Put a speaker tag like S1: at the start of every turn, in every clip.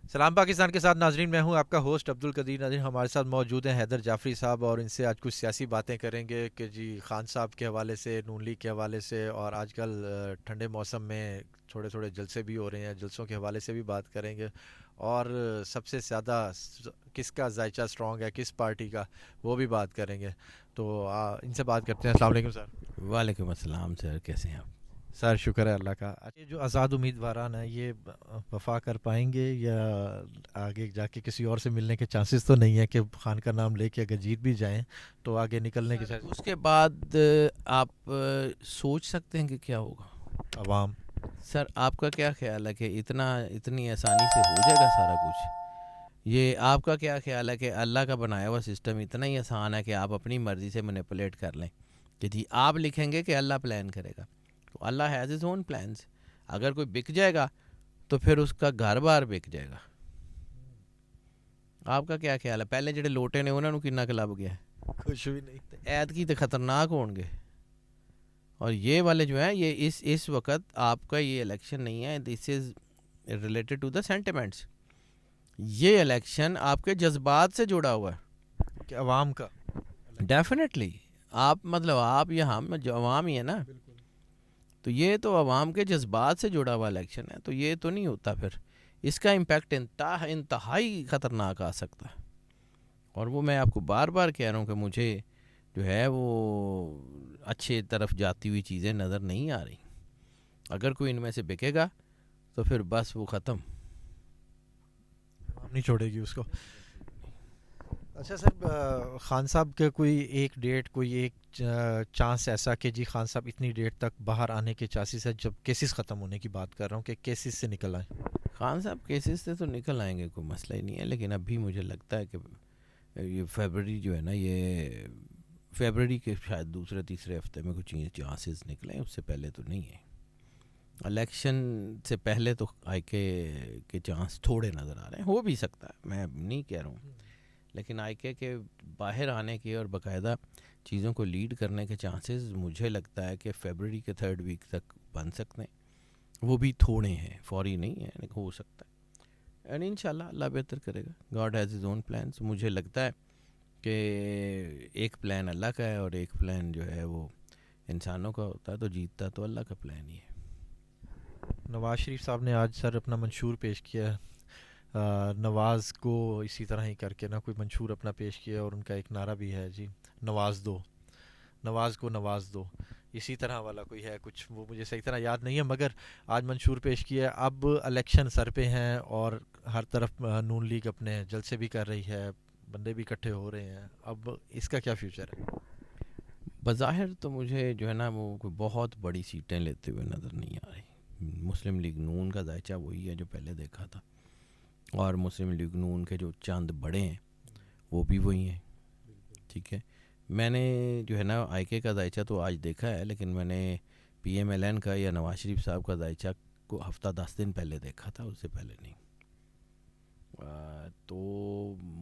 S1: سلام پاکستان کے ساتھ ناظرین، میں ہوں آپ کا ہوسٹ عبد القدیر ناظرین۔ ہمارے ساتھ موجود ہیں حیدر جعفری صاحب، اور ان سے آج کچھ سیاسی باتیں کریں گے کہ جی خان صاحب کے حوالے سے، نون لیگ کے حوالے سے، اور آج کل ٹھنڈے موسم میں تھوڑے تھوڑے جلسے بھی ہو رہے ہیں، جلسوں کے حوالے سے بھی بات کریں گے، اور سب سے زیادہ کس کا ذائچہ اسٹرانگ ہے، کس پارٹی کا، وہ بھی بات کریں گے۔ تو ان سے بات کرتے ہیں۔ السلام علیکم سر۔
S2: وعلیکم السلام سر، کیسے ہیں آپ؟
S1: سر شکر ہے اللہ کا۔ یہ جو آزاد امیدواران ہیں، یہ وفا کر پائیں گے یا آگے جا کے کسی اور سے ملنے کے چانسز تو نہیں ہے کہ خان کا نام لے کے اگر جیت بھی جائیں تو آگے نکلنے کے
S2: سر
S1: چانسز؟
S2: اس کے بعد آپ سوچ سکتے ہیں کہ کیا ہوگا۔
S1: عوام۔
S2: سر آپ کا کیا خیال ہے کہ اتنی آسانی سے ہو جائے گا سارا کچھ؟ یہ آپ کا کیا خیال ہے کہ اللہ کا بنایا ہوا سسٹم اتنا ہی آسان ہے کہ آپ اپنی مرضی سے مینیپولیٹ کر لیں کہ جی آپ لکھیں گے کہ اللہ پلان کرے گا؟ تو اللہ ہیز ہز اون پلانس۔ اگر کوئی بک جائے گا تو پھر اس کا گھر بار بک جائے گا۔ آپ کا کیا خیال ہے؟ پہلے جڑے لوٹے نے انہوں نے کنا کلب گیا ہے،
S1: کچھ بھی نہیں۔
S2: ایت کی تو خطرناک ہون گے۔ اور یہ والے جو ہیں، یہ اس وقت آپ کا یہ الیکشن نہیں ہے، this is related to the sentiments. یہ الیکشن آپ کے جذبات سے جڑا ہوا
S1: کہ عوام کا
S2: ہے ڈیفینیٹلی۔ آپ مطلب آپ یا ہم جو عوام ہی ہے نا، تو یہ تو عوام کے جذبات سے جڑا ہوا الیکشن ہے، تو یہ تو نہیں ہوتا پھر۔ اس کا امپیکٹ انتہائی خطرناک آ سکتا ہے، اور وہ میں آپ کو بار بار کہہ رہا ہوں کہ مجھے جو ہے وہ اچھے طرف جاتی ہوئی چیزیں نظر نہیں آ رہی۔ اگر کوئی ان میں سے بکے گا تو پھر بس وہ ختم۔
S1: عوام نہیں چھوڑے گی اس کو۔ اچھا سر، خان صاحب کے کوئی ایک ڈیٹ، کوئی ایک چانس ایسا کہ جی خان صاحب اتنی ڈیٹ تک باہر آنے کے چانسز ہے، جب کیسز ختم ہونے کی بات کر رہا ہوں کہ کیسز سے نکل آئیں؟
S2: خان صاحب کیسز سے تو نکل آئیں گے، کوئی مسئلہ ہی نہیں ہے، لیکن ابھی مجھے لگتا ہے کہ یہ فیبرری جو ہے نا، یہ فیبرری کے شاید دوسرے تیسرے ہفتے میں کچھ چانسز نکلیں، اس سے پہلے تو نہیں ہے۔ الیکشن سے پہلے تو آئی کے چانس تھوڑے نظر آ رہے ہیں، ہو بھی سکتا ہے، میں نہیں کہہ رہا ہوں، لیکن آئی کے باہر آنے کے اور باقاعدہ چیزوں کو لیڈ کرنے کے چانسز مجھے لگتا ہے کہ فیبرری کے 3rd ویک تک بن سکتے ہیں۔ وہ بھی تھوڑے ہیں، فوری نہیں ہے، لیکن ہو سکتا ہے، اینڈ انشاءاللہ اللہ بہتر کرے گا۔ God has his own plans. مجھے لگتا ہے کہ ایک پلان اللہ کا ہے اور ایک پلان جو ہے وہ انسانوں کا ہوتا ہے، تو جیتتا تو اللہ کا پلان ہی ہے۔
S1: نواز شریف صاحب نے آج سر اپنا منشور پیش کیا ہے، نواز کو اسی طرح ہی کر کے نا کوئی منشور اپنا پیش کیا، اور ان کا ایک نعرہ بھی ہے جی، نواز دو، نواز کو نواز دو، اسی طرح والا کوئی ہے کچھ، وہ مجھے صحیح طرح یاد نہیں ہے، مگر آج منشور پیش کیا ہے۔ اب الیکشن سر پہ ہیں، اور ہر طرف نون لیگ اپنے جلسے بھی کر رہی ہے، بندے بھی اکٹھے ہو رہے ہیں، اب اس کا کیا فیوچر ہے؟
S2: بظاہر تو مجھے جو ہے نا وہ کوئی بہت بڑی سیٹیں لیتے ہوئے نظر نہیں آ رہی۔ مسلم لیگ نون کا ذائچہ وہی ہے جو پہلے دیکھا تھا، اور مسلم لیگ نون کے جو چند بڑے ہیں وہ بھی وہی ہیں، ٹھیک ہے۔ میں نے جو ہے نا آئی کے کا ذائچہ تو آج دیکھا ہے، لیکن میں نے پی ایم ایل این کا یا نواز شریف صاحب کا ذائچہ کو ہفتہ 10 دن پہلے دیکھا تھا، اس سے پہلے نہیں۔ تو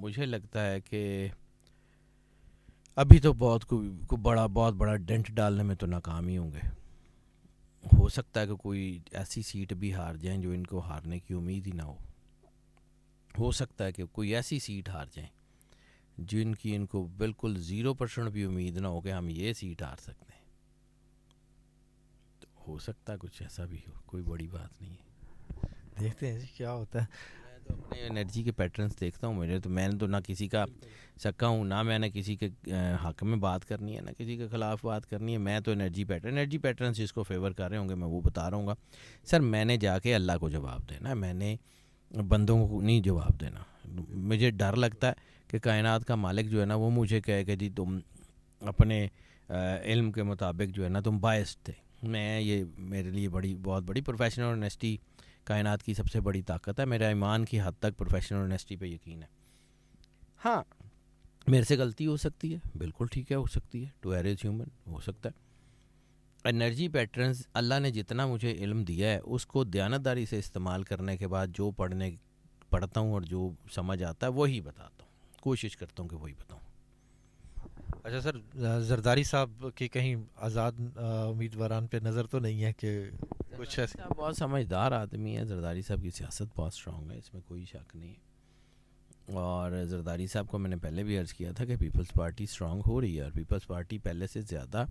S2: مجھے لگتا ہے کہ ابھی تو بہت بڑا ڈنٹ ڈالنے میں تو ناکام ہی ہوں گے۔ ہو سکتا ہے کہ کوئی ایسی سیٹ بھی ہار جائیں جو ان کو ہارنے کی امید ہی نہ ہو سکتا ہے کہ کوئی ایسی سیٹ ہار جائیں جن کی ان کو بالکل 0% بھی امید نہ ہو کہ ہم یہ سیٹ ہار سکتے ہیں۔ تو ہو سکتا ہے کچھ ایسا بھی ہو، کوئی بڑی بات نہیں ہے۔
S1: دیکھتے ہیں جی کیا ہوتا ہے۔
S2: میں تو اپنے انرجی کے پیٹرنز دیکھتا ہوں، میں نے تو نہ کسی کا سکا ہوں، نہ میں نے کسی کے حق میں بات کرنی ہے، نہ کسی کے خلاف بات کرنی ہے۔ میں تو انرجی پیٹرنز جس کو فیور کر رہے ہوں گے میں وہ بتا رہا ہوں گا۔ سر میں نے جا کے اللہ کو جواب دینا ہے، میں نے بندوں کو نہیں جواب دینا۔ مجھے ڈر لگتا ہے کہ کائنات کا مالک جو ہے نا وہ مجھے کہے کہ جی تم اپنے علم کے مطابق جو ہے نا تم بائسڈ تھے۔ یہ میرے لیے بہت بڑی پروفیشنل اونیسٹی کائنات کی سب سے بڑی طاقت ہے۔ میرا ایمان کی حد تک پروفیشنل اونیسٹی پہ یقین ہے۔ ہاں میرے سے غلطی ہو سکتی ہے، بالکل ٹھیک ہے، ہو سکتی ہے، ٹو ایئر از ہیومن، ہو سکتا ہے۔ انرجی پیٹرنز اللہ نے جتنا مجھے علم دیا ہے اس کو دیانتداری سے استعمال کرنے کے بعد جو پڑھتا ہوں اور جو سمجھ آتا ہے وہی بتاتا ہوں، کوشش کرتا ہوں کہ وہی بتاؤں۔
S1: اچھا سر، زرداری صاحب کی کہیں آزاد امیدواران پہ نظر تو نہیں ہے کہ کچھ ایسے
S2: صاحب بہت سمجھدار آدمی ہے. زرداری صاحب کی سیاست بہت اسٹرانگ ہے, اس میں کوئی شک نہیں ہے. اور زرداری صاحب کو میں نے پہلے بھی عرض کیا تھا کہ پیپلز پارٹی اسٹرانگ ہو رہی ہے, اور پیپلز پارٹی پہلے سے زیادہ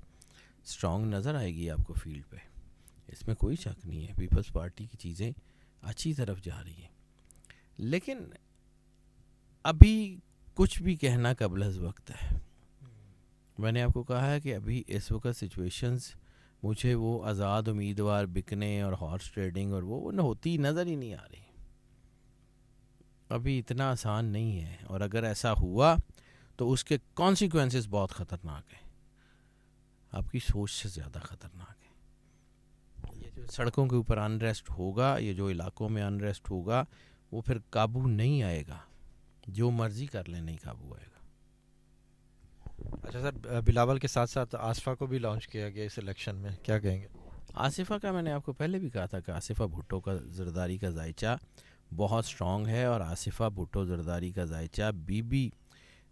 S2: اسٹرانگ نظر آئے گی آپ کو فیلڈ پہ, اس میں کوئی شک نہیں ہے. پیپلز پارٹی کی چیزیں اچھی طرف جا رہی ہیں, لیکن ابھی کچھ بھی کہنا قبل از وقت ہے. میں نے آپ کو کہا ہے کہ ابھی اس وقت سچویشنز مجھے وہ آزاد امیدوار بکنے اور ہارس ٹریڈنگ اور وہ ہوتی نظر ہی نہیں آ رہی. ابھی اتنا آسان نہیں ہے, اور اگر ایسا ہوا تو اس کے کانسیکوینسز بہت خطرناک ہیں, آپ کی سوچ سے زیادہ خطرناک ہے. یہ جو سڑکوں کے اوپر انریسٹ ہوگا, یہ جو علاقوں میں انریسٹ ہوگا, وہ پھر قابو نہیں آئے گا. جو مرضی کر لیں نہیں قابو آئے گا.
S1: اچھا سر, بلاول کے ساتھ ساتھ آصفہ کو بھی لانچ کیا گیا اس الیکشن میں, کیا کہیں گے؟
S2: آصفہ کا میں نے آپ کو پہلے بھی کہا تھا کہ آصفہ بھٹو کا زرداری کا ذائچہ بہت اسٹرانگ ہے, اور آصفہ بھٹو زرداری کا ذائچہ بی بی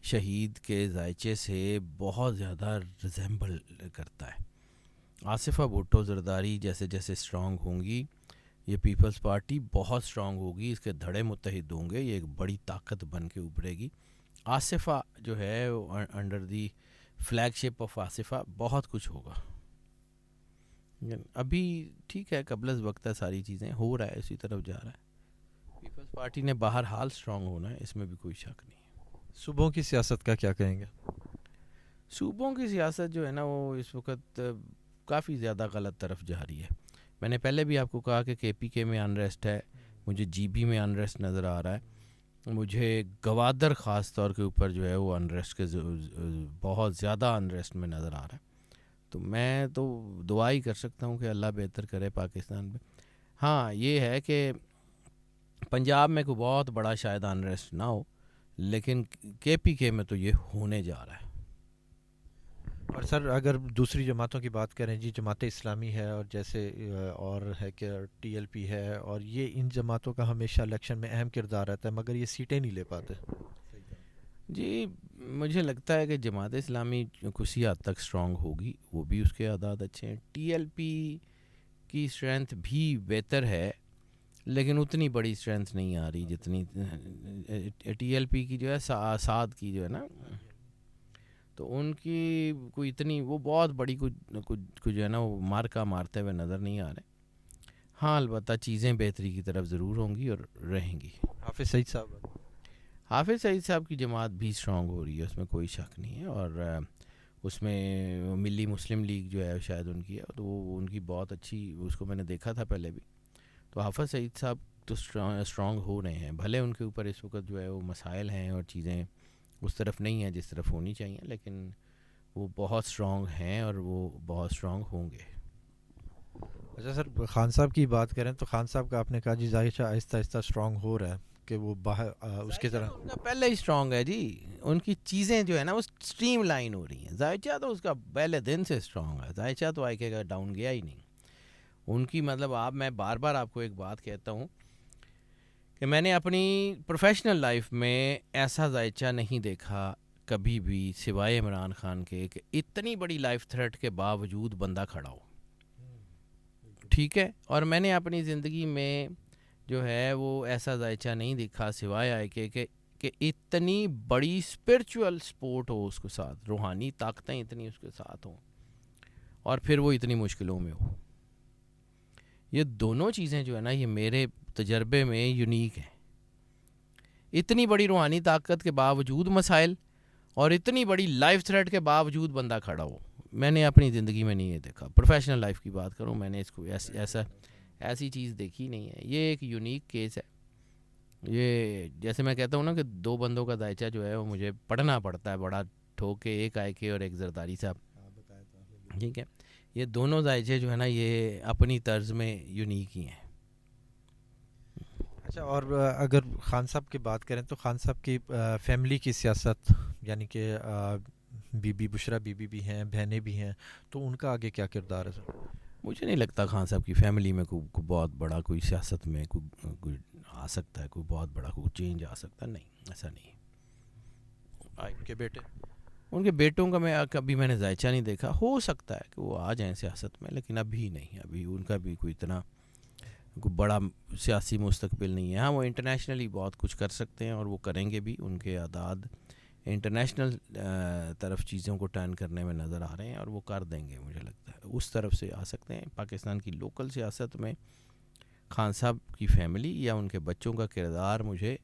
S2: شہید کے ذائچے سے بہت زیادہ ریزمبل کرتا ہے. آصفہ بھٹو زرداری جیسے جیسے اسٹرانگ ہوں گی, یہ پیپلز پارٹی بہت اسٹرانگ ہوگی, اس کے دھڑے متحد ہوں گے, یہ ایک بڑی طاقت بن کے ابھرے گی. آصفہ جو ہے under the flagship of Asifa بہت کچھ ہوگا. ابھی ٹھیک ہے, قبل از وقت ہے, ساری چیزیں ہو رہا ہے, اسی طرف جا رہا ہے. پیپلز پارٹی نے باہر حال اسٹرانگ ہونا ہے, اس میں بھی کوئی شک نہیں ہے.
S1: صوبوں کی سیاست کا کیا کہیں گے؟
S2: صوبوں کی سیاست جو ہے نا, وہ اس وقت کافی زیادہ غلط طرف جا رہی ہے. میں نے پہلے بھی آپ کو کہا کہ پی کے میں انریسٹ ہے, مجھے جی بی میں انریسٹ نظر آ رہا ہے, مجھے گوادر خاص طور کے اوپر جو ہے وہ انریسٹ کے بہت زیادہ انریسٹ میں نظر آ رہا ہے. تو میں تو دعا ہی کر سکتا ہوں کہ اللہ بہتر کرے پاکستان میں. ہاں یہ ہے کہ پنجاب میں کوئی بہت بڑا شاید انریسٹ نہ ہو, لیکن پی کے میں تو یہ ہونے جا رہا ہے.
S1: اور سر اگر دوسری جماعتوں کی بات کریں, جی جماعت اسلامی ہے, اور جیسے اور ہے کہ ٹی ایل پی ہے, اور یہ ان جماعتوں کا ہمیشہ الیکشن میں اہم کردار رہتا ہے, مگر یہ سیٹیں نہیں لے پاتے.
S2: جی مجھے لگتا ہے کہ جماعت اسلامی کسی حد تک اسٹرانگ ہوگی, وہ بھی اس کے اعداد اچھے ہیں. ٹی ایل پی کی اسٹرینتھ بھی بہتر ہے, لیکن اتنی بڑی اسٹرینتھ نہیں آ رہی جتنی ٹی ایل پی کی جو ہے, سعد کی جو ہے نا, تو ان کی کوئی اتنی وہ بہت بڑی کچھ جو ہے نا وہ مارکا مارتے ہوئے نظر نہیں آ رہے. ہاں البتہ چیزیں بہتری کی طرف ضرور ہوں گی اور رہیں گی.
S1: حافظ سعید صاحب,
S2: حافظ سعید صاحب کی جماعت بھی اسٹرانگ ہو رہی ہے, اس میں کوئی شک نہیں ہے. اور اس میں ملی مسلم لیگ جو ہے شاید ان کی ہے, تو وہ ان کی بہت اچھی, اس کو میں نے دیکھا تھا پہلے بھی. تو حافظ سعید صاحب تو اسٹرانگ ہو رہے ہیں, بھلے ان کے اوپر اس وقت جو ہے وہ مسائل ہیں اور چیزیں اس طرف نہیں ہیں جس طرف ہونی چاہیے, لیکن وہ بہت اسٹرانگ ہیں اور وہ بہت اسٹرانگ ہوں گے.
S1: اچھا سر خان صاحب کی بات کریں تو خان صاحب کا آپ نے کہا جی ذائچہ آہستہ آہستہ اسٹرانگ ہو رہا ہے, کہ وہ باہر اس کی طرح
S2: ان کا پہلے ہی اسٹرانگ ہے جی. ان کی چیزیں جو ہے نا وہ اسٹریم لائن ہو رہی ہیں. ذائچہ تو اس کا پہلے دن سے اسٹرانگ ہے, ذائچہ تو آئی کا ڈاؤن گیا ہی نہیں. ان کی مطلب میں بار بار آپ کو ایک بات کہتا ہوں کہ میں نے اپنی پروفیشنل لائف میں ایسا ذائچہ نہیں دیکھا کبھی بھی سوائے عمران خان کے, کہ اتنی بڑی لائف تھریٹ کے باوجود بندہ کھڑا ہو. ٹھیک ہے, اور میں نے اپنی زندگی میں جو ہے وہ ایسا ذائچہ نہیں دیکھا سوائے آئے کہ اتنی بڑی اسپرچول سپورٹ ہو اس کے ساتھ, روحانی طاقتیں اتنی اس کے ساتھ ہوں, اور پھر وہ اتنی مشکلوں میں ہو. یہ دونوں چیزیں جو ہے نا یہ میرے تجربے میں یونیک ہیں. اتنی بڑی روحانی طاقت کے باوجود مسائل, اور اتنی بڑی لائف تھریٹ کے باوجود بندہ کھڑا ہو. میں نے اپنی زندگی میں نہیں یہ دیکھا. پروفیشنل لائف کی بات کروں, میں نے اس کو ایسی چیز دیکھی نہیں ہے. یہ ایک یونیک کیس ہے. یہ جیسے میں کہتا ہوں نا کہ دو بندوں کا ذائچہ جو ہے وہ مجھے پڑھنا پڑتا ہے بڑا ٹھوک کے, ایک آئے کے اور ایک زرداری صاحب. ٹھیک ہے, یہ دونوں ذائچے جو ہے نا یہ اپنی طرز میں یونیک ہی ہیں.
S1: اچھا, اور اگر خان صاحب کی بات کریں تو خان صاحب کی فیملی کی سیاست, یعنی کہ be be Bushra be be بھی ہیں, بہنیں بھی ہیں, تو ان کا آگے کیا کردار ہے سر؟
S2: مجھے نہیں لگتا خان صاحب کی فیملی میں کوئی بہت بڑا کوئی سیاست میں کوئی آ سکتا ہے, کوئی بہت بڑا کوئی چینج آ سکتا ہے. نہیں, ایسا نہیں.
S1: ان کے بیٹے
S2: ان کے بیٹوں کا کبھی میں نے ذائچہ نہیں دیکھا. ہو سکتا ہے کہ وہ آ جائیں سیاست میں, لیکن ابھی نہیں. ابھی ان کا بھی کوئی اتنا کوئی بڑا سیاسی مستقبل نہیں ہے. ہاں وہ انٹرنیشنلی بہت کچھ کر سکتے ہیں اور وہ کریں گے بھی. ان کے اعداد انٹرنیشنل طرف چیزوں کو ٹرن کرنے میں نظر آ رہے ہیں اور وہ کر دیں گے. مجھے لگتا ہے اس طرف سے آ سکتے ہیں. پاکستان کی لوکل سیاست میں خان صاحب کی فیملی یا ان کے بچوں کا کردار مجھے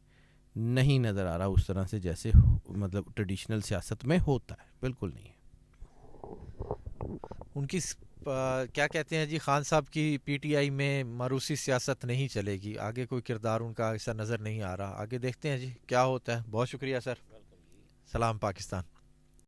S2: نہیں نظر آ رہا اس طرح سے جیسے مطلب ٹریڈیشنل سیاست میں ہوتا ہے. بالکل نہیں ہے.
S1: ان کی کیا کہتے ہیں جی, خان صاحب کی پی ٹی آئی میں مروسی سیاست نہیں چلے گی. آگے کوئی کردار ان کا ایسا نظر نہیں آ رہا. آگے دیکھتے ہیں جی کیا ہوتا ہے. بہت شکریہ سر. سلام پاکستان.